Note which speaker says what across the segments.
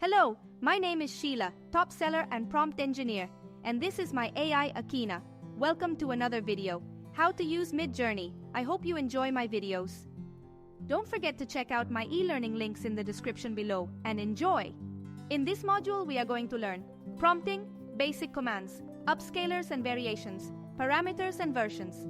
Speaker 1: Hello, my name is Sheila, top seller and prompt engineer, and this is my AI Akina. Welcome to another video, how to use Midjourney. I hope you enjoy my videos. Don't forget to check out my e-learning links in the description below and enjoy! In this module, we are going to learn prompting, basic commands, upscalers and variations, parameters and versions.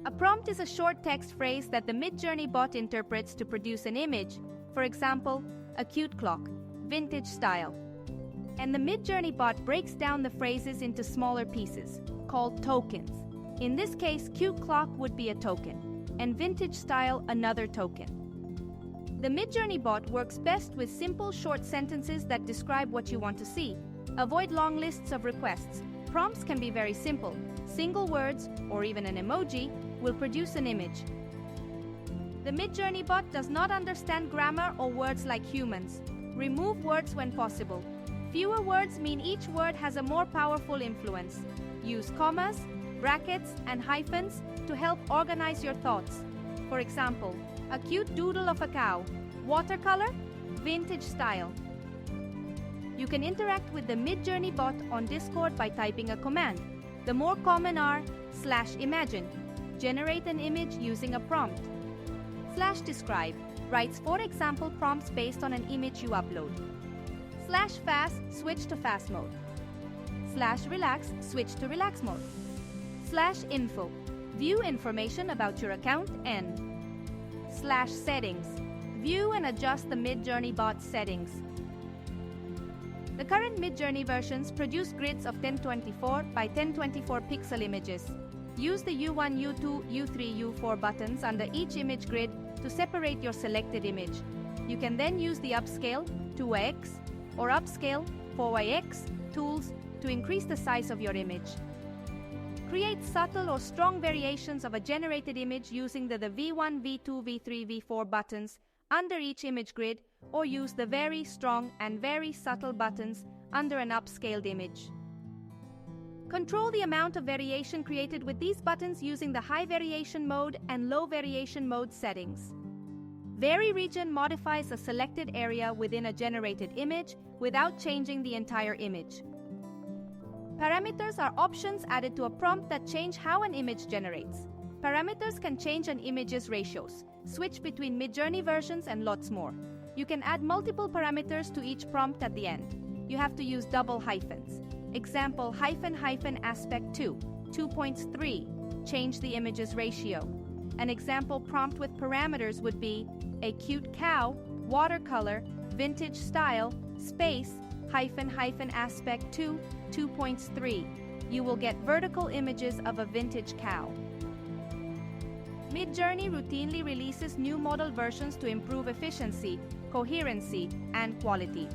Speaker 1: A prompt is a short text phrase that the Midjourney bot interprets to produce an image, for example, a cute clock, vintage style. And the Midjourney bot breaks down the phrases into smaller pieces, called tokens. In this case, cute clock would be a token, and vintage style another token. The Midjourney bot works best with simple short sentences that describe what you want to see. Avoid long lists of requests. Prompts can be very simple. Single words, or even an emoji, will produce an image. The Midjourney bot does not understand grammar or words like humans. Remove words when possible. Fewer words mean each word has a more powerful influence. Use commas, brackets, and hyphens to help organize your thoughts. For example, a cute doodle of a cow, watercolor, vintage style. You can interact with the Midjourney bot on Discord by typing a command. The more common are /imagine, generate an image using a prompt. /describe, writes 4 example prompts based on an image you upload. /fast, switch to fast mode. /relax, switch to relax mode. /info, view information about your account and /settings, view and adjust the Midjourney bot settings. The current Midjourney versions produce grids of 1024 by 1024 pixel images. Use the U1, U2, U3, U4 buttons under each image grid to separate your selected image. You can then use the Upscale 2x or Upscale 4x tools to increase the size of your image. Create subtle or strong variations of a generated image using the V1, V2, V3, V4 buttons under each image grid, or use the very strong and very subtle buttons under an upscaled image. Control the amount of variation created with these buttons using the high variation mode and low variation mode settings. Vary region modifies a selected area within a generated image without changing the entire image. Parameters are options added to a prompt that change how an image generates. Parameters can change an image's ratios, switch between Midjourney versions, and lots more. You can add multiple parameters to each prompt at the end. You have to use double hyphens. Example, aspect 2, 2.3, change the image's ratio. An example prompt with parameters would be a cute cow, watercolor, vintage style, space, aspect 2, 2.3. You will get vertical images of a vintage cow. Midjourney routinely releases new model versions to improve efficiency, coherency, and quality.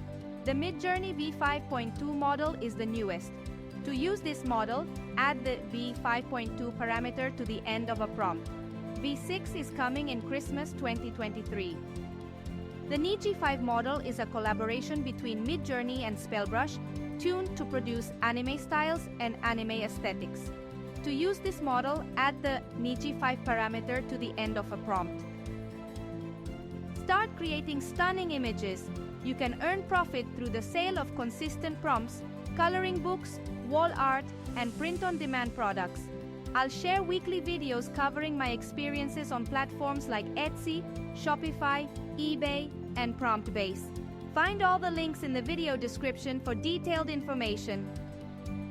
Speaker 1: The Midjourney V5.2 model is the newest. To use this model, add the V5.2 parameter to the end of a prompt. V6 is coming in Christmas 2023. The Niji5 model is a collaboration between Midjourney and Spellbrush, tuned to produce anime styles and anime aesthetics. To use this model, add the Niji5 parameter to the end of a prompt. Start creating stunning images. You can earn profit through the sale of consistent prompts, coloring books, wall art, and print-on-demand products. I'll share weekly videos covering my experiences on platforms like Etsy, Shopify, eBay, and PromptBase. Find all the links in the video description for detailed information.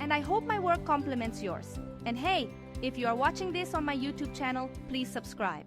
Speaker 1: And I hope my work complements yours. And hey, if you are watching this on my YouTube channel, please subscribe.